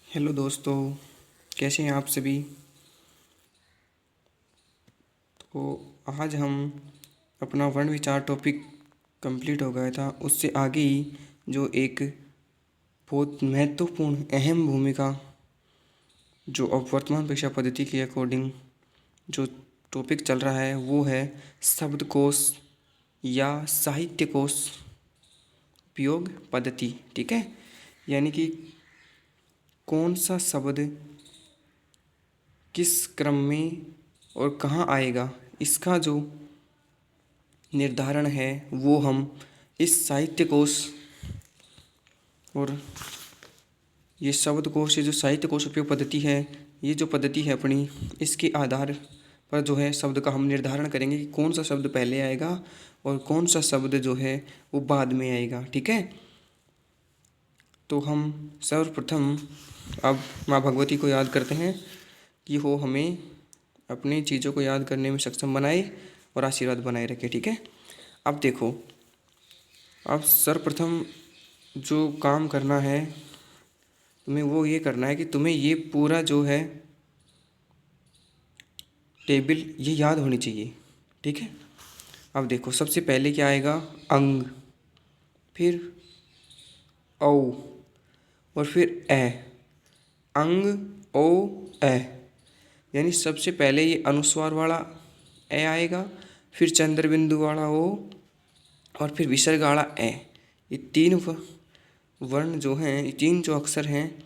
Hello दोस्तों, कैसे हैं आप सभी। तो आज हम अपना वर्ण विचार टॉपिक कंप्लीट हो गया था। उससे आगे ही जो एक बहुत महत्वपूर्ण अहम भूमिका जो अब वर्तमान परीक्षा पद्धति के अकॉर्डिंग जो टॉपिक चल रहा है वो है शब्दकोश या साहित्यकोश उपयोग पद्धति। ठीक है, यानी कि कौन सा शब्द किस क्रम में और कहाँ आएगा, इसका जो निर्धारण है वो हम इस साहित्य कोश और ये शब्दकोश, ये जो साहित्य कोश उपयोग पद्धति है, ये जो पद्धति है अपनी, इसके आधार पर जो है शब्द का हम निर्धारण करेंगे कि कौन सा शब्द पहले आएगा और कौन सा शब्द जो है वो बाद में आएगा। ठीक है, तो हम सर्वप्रथम अब माँ भगवती को याद करते हैं कि वो हमें अपनी चीज़ों को याद करने में सक्षम बनाए और आशीर्वाद बनाए रखे। ठीक है, अब देखो, अब सर्वप्रथम जो काम करना है तुम्हें वो ये करना है कि तुम्हें ये पूरा जो है टेबल ये याद होनी चाहिए। ठीक है, अब देखो, सबसे पहले क्या आएगा, अंग, फिर औ और फिर ए। अंग, ओ, ए, यानी सबसे पहले ये अनुस्वार वाला ए आएगा, फिर चंद्र बिंदु वाला ओ और फिर विसर्ग वाला ए। ये तीन वर्ण जो हैं, ये तीन जो अक्षर हैं,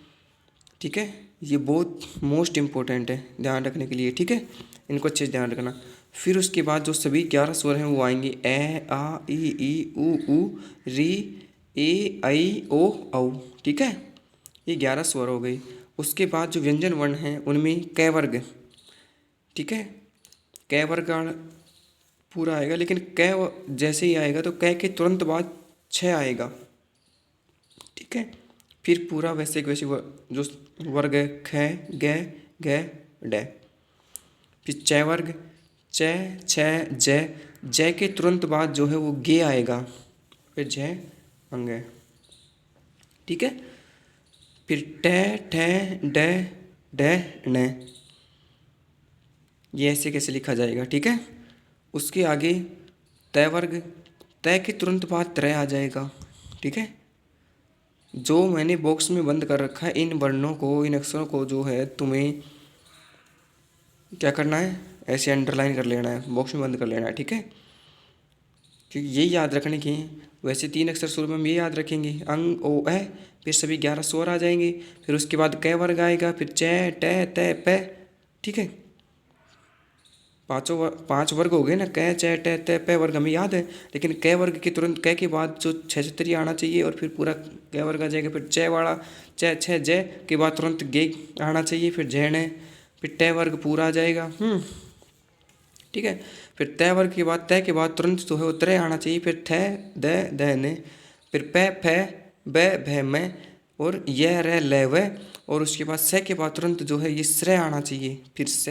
ठीक है, ये बहुत मोस्ट इम्पोर्टेंट है ध्यान रखने के लिए। ठीक है, इनको अच्छे से ध्यान रखना। फिर उसके बाद जो सभी 11 स्वर हैं वो आएंगे, ए, आ, ई, उ, री, ए, आई, ओ, औ। ठीक है, ये 11 स्वर हो गए। उसके बाद जो व्यंजन वर्ण हैं उनमें कै वर्ग, ठीक है, कै वर्ग का पूरा आएगा, लेकिन कै जैसे ही आएगा तो कै के तुरंत बाद 6 आएगा। ठीक है, फिर पूरा वैसे के वैसे जो वर्ग है, ख, ग, घ, ड। फिर च वर्ग, च, छ, जय, जय के तुरंत बाद जो है वो गे आएगा, फिर जय अंग। ठीक है, फिर ट, ठ, ड, ड, न। ये ऐसे कैसे लिखा जाएगा। ठीक है, उसके आगे तय वर्ग, तय के तुरंत बाद त्रय आ जाएगा। ठीक है, जो मैंने बॉक्स में बंद कर रखा है इन वर्णों को, इन अक्षरों को जो है तुम्हें क्या करना है, ऐसे अंडरलाइन कर लेना है, बॉक्स में बंद कर लेना है। ठीक है, क्योंकि ये याद रखने के वैसे 3 अक्षर शुरू में हम ये याद रखेंगे, अंग, ओ, ए, फिर सभी 11 स्वर आ जाएंगे। फिर उसके बाद कै वर्ग आएगा, फिर च, ट, त, प। ठीक है, 5 वर्ग हो गए ना, कै, च, ट, त, प वर्ग हमें याद है, लेकिन कै वर्ग के तुरंत कै के बाद जो 6 छतरी आना चाहिए और फिर पूरा कै वर्ग आ जाएगा। फिर च वाला च, छ, जय के बाद तुरंत गे आना चाहिए, फिर जैन है, फिर ट वर्ग पूरा आ जाएगा। ठीक है, फिर तय वर्ग के बाद, तय के बाद तुरंत जो है वो त्रय आना चाहिए, फिर थ, द, ध, न, फिर प, फ, ब, भ, म और य, र, ल, व, और उसके बाद स के बाद तुरंत जो है ये श्रय आना चाहिए, फिर स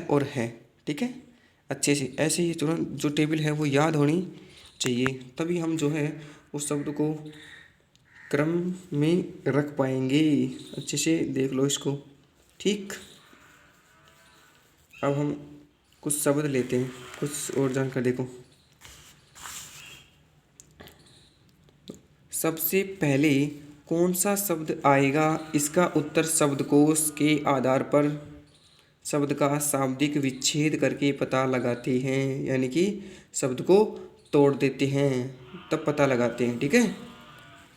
और है। ठीक है, अच्छे से ऐसे ही तुरंत जो टेबल है वो याद होनी चाहिए, तभी हम जो है उस शब्द को क्रम में रख पाएंगे। अच्छे से देख लो इसको। ठीक, अब हम कुछ शब्द लेते हैं, कुछ और जानकर देखो। सबसे पहले कौन सा शब्द आएगा, इसका उत्तर शब्दकोश के आधार पर शब्द का शाब्दिक विच्छेद करके पता लगाते हैं, यानी कि शब्द को तोड़ देते हैं तब पता लगाते हैं। ठीक है,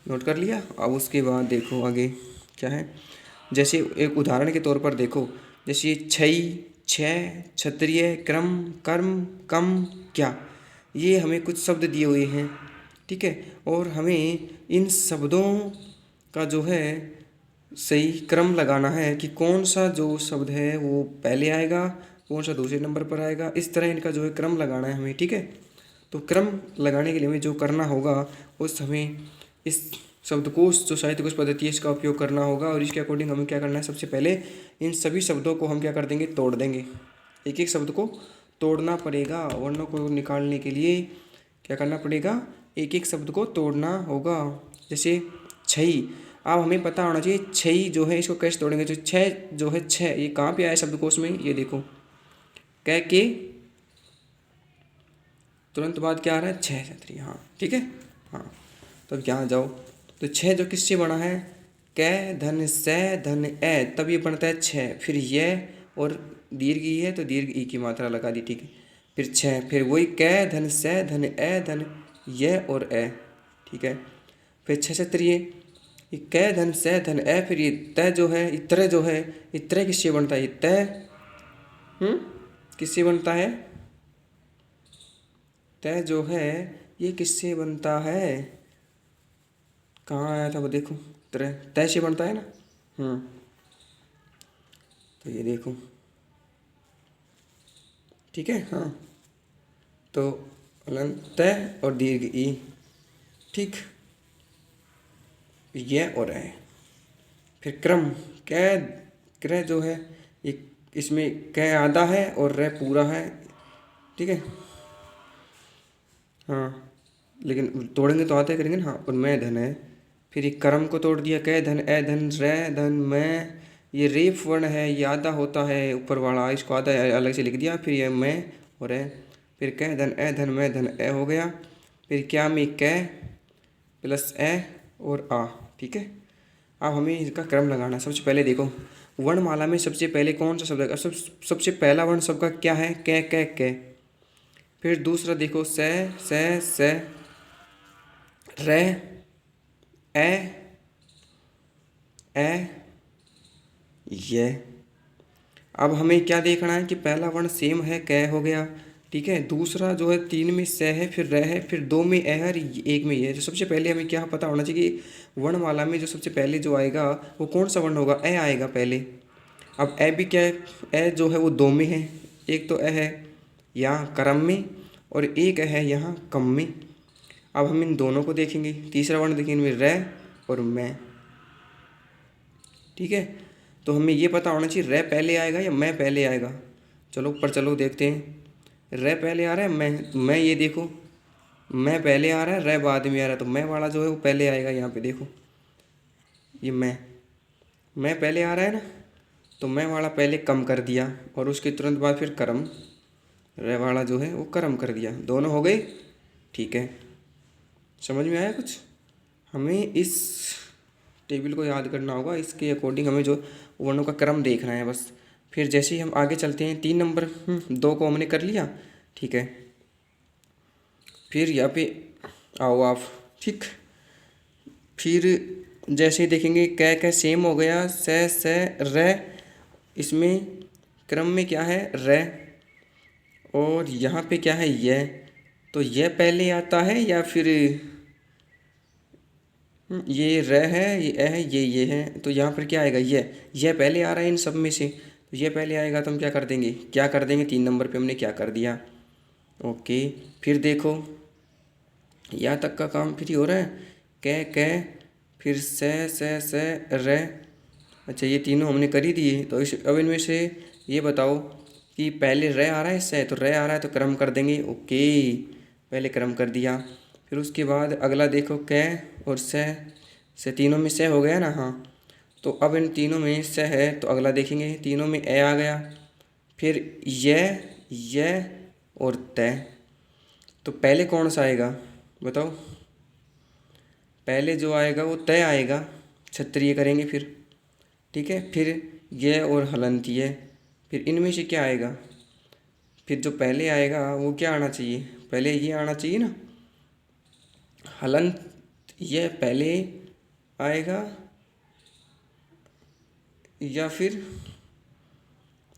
नोट कर लिया। अब उसके बाद देखो आगे क्या है, जैसे एक उदाहरण के तौर पर देखो, जैसे छई, छः, क्षत्रिय, क्रम, कर्म, कम, क्या, ये हमें कुछ शब्द दिए हुए हैं। ठीक है, और हमें इन शब्दों का जो है सही क्रम लगाना है कि कौन सा जो शब्द है वो पहले आएगा, कौन सा दूसरे नंबर पर आएगा, इस तरह इनका जो है क्रम लगाना है हमें। ठीक है, तो क्रम लगाने के लिए हमें जो करना होगा उस हमें इस शब्दकोश जो साहित्य कोश पद्धति है इसका उपयोग करना होगा, और इसके अकॉर्डिंग हमें क्या करना है, सबसे पहले इन सभी शब्दों को हम क्या कर देंगे, तोड़ देंगे। एक एक शब्द को तोड़ना पड़ेगा, वर्णों को निकालने के लिए क्या करना पड़ेगा, एक एक शब्द को तोड़ना होगा। जैसे छई, अब हमें पता होना चाहिए छई जो है इसको कैसे तोड़ेंगे। जो छः जो है छः ये कहाँ पे आया शब्दकोश में, ये देखो कै के तुरंत बाद क्या आ रहा है, छः छतरी। हाँ ठीक है। हाँ तो अब यहाँ जाओ, तो छः जो किससे बना है, कै धन से धन ए, तब ये बनता है छः। फिर ये और दीर्घ ई है तो दीर्घ ई की मात्रा लगा दी, ठीक है। फिर छः, फिर वही कै धन से धन ए धन ये और ए, ठीक है। फिर छः छतरी ये कै धन से धन ए, फिर ये तय जो है इतरे जो है, इतरे किससे बनता है, ये तय किससे बनता है, तय जो है ये किससे बनता है, कहाँ आया था वो देखो, तय तय से बनता है ना। तो ये देखो, ठीक है। हाँ तो हलंत तय और दीर्घ ई, ठीक, ये और है। फिर क्रम कै क्रय जो है ये, इसमें कै आधा है और रे पूरा है, ठीक है। हाँ लेकिन तोड़ेंगे तो आते करेंगे ना। हाँ और मैं धन है, फिर ये कर्म को तोड़ दिया, कै धन ए धन रे धन मैं, ये रेफ वर्ण है, ये आधा होता है ऊपर वाला, इसको आधा अलग से लिख दिया। फिर ये मैं और है, फिर कै धन ए धन मैं धन ए हो गया। फिर क्या में कै प्लस ए और आ, ठीक है। अब हमें इसका क्रम लगाना है। सबसे पहले देखो वर्णमाला में सबसे पहले कौन सा शब्द है, सबसे पहला वर्ण सबका क्या है, कै। फिर दूसरा देखो से रे ए ये। अब हमें क्या देखना है कि पहला वर्ण सेम है, कै हो गया, ठीक है। दूसरा जो है 3 में से है, फिर रे है, फिर 2 में ए है और 1 में ये है। तो सबसे पहले हमें क्या पता होना चाहिए कि वर्णमाला में जो सबसे पहले जो आएगा वो कौन सा वर्ण होगा, ए आएगा पहले। अब ए भी क्या है, ए जो है वो 2 में है, एक तो ए है यहाँ क्रम में और एक है यहाँ कम में। अब हम इन दोनों को देखेंगे, तीसरा वर्ण देखेंगे इनमें रे और मैं, ठीक है। तो हमें ये पता होना चाहिए रे पहले आएगा या मैं पहले आएगा। चलो ऊपर चलो देखते हैं, रे पहले आ रहा है, मैं ये देखो मैं पहले आ रहा है, रे बाद में आ रहा है, तो मैं वाला जो है वो पहले आएगा। यहाँ पे देखो ये मैं पहले आ रहा है ना, तो मैं वाला पहले कम कर दिया और उसके तुरंत बाद फिर कर्म, रे वाला जो है वो कर्म कर दिया, दोनों हो गए, ठीक है। समझ में आया कुछ। हमें इस टेबल को याद करना होगा, इसके अकॉर्डिंग हमें जो वर्णों का क्रम देखना है बस। फिर जैसे ही हम आगे चलते हैं 3 नंबर 2 को हमने कर लिया, ठीक है। फिर यहाँ पे आओ आप, ठीक। फिर जैसे ही देखेंगे कै सेम हो गया, से रे, इसमें क्रम में क्या है रे और यहाँ पे क्या है ये, तो ये पहले आता है या फिर ये रे है, ये ए है, ये है, तो यहाँ पर क्या आएगा ये पहले आ रहा है इन सब में से, तो ये पहले आएगा तो हम क्या कर देंगे 3 नंबर पे हमने क्या कर दिया, ओके। फिर देखो यहाँ तक का काम फ्री हो रहा है, कै फिर से रे, अच्छा ये तीनों हमने कर ही दिए। तो इस अब इनमें से ये बताओ कि पहले रे आ रहा है इससे, तो रे आ रहा है तो क्रम कर देंगे, ओके पहले क्रम कर दिया। फिर उसके बाद अगला देखो कै और से तीनों में से हो गया ना, हाँ। तो अब इन तीनों में से है तो अगला देखेंगे, तीनों में ए आ गया, फिर ये और तय। तो पहले कौन सा आएगा बताओ, पहले जो आएगा वो तय आएगा, क्षत्रिय करेंगे फिर, ठीक है। फिर ये और हलंतीय, फिर इनमें से क्या आएगा, फिर जो पहले आएगा वो क्या आना चाहिए, पहले ये आना चाहिए ना, हलंत ये पहले आएगा या फिर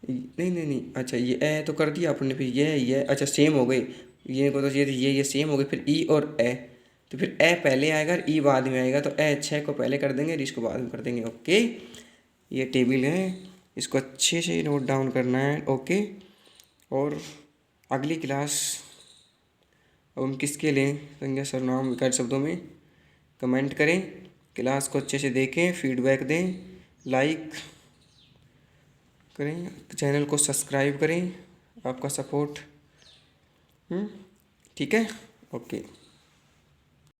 नहीं, अच्छा ये ए तो कर दिया आपने, फिर ये अच्छा सेम हो गए, ये को तो ये सेम हो गए। फिर ई और ए, तो फिर ए पहले आएगा और ई बाद में आएगा, तो ए 6 को पहले कर देंगे और इसको बाद में कर देंगे, ओके। ये टेबल है, इसको अच्छे से नोट डाउन करना है, ओके। और अगली क्लास अब हम किसके लें, संज्ञा सर्वनाम विकल्प शब्दों में कमेंट करें, क्लास को अच्छे से देखें, फीडबैक दें, लाइक करें, चैनल को सब्सक्राइब करें, आपका सपोर्ट, ठीक है, ओके।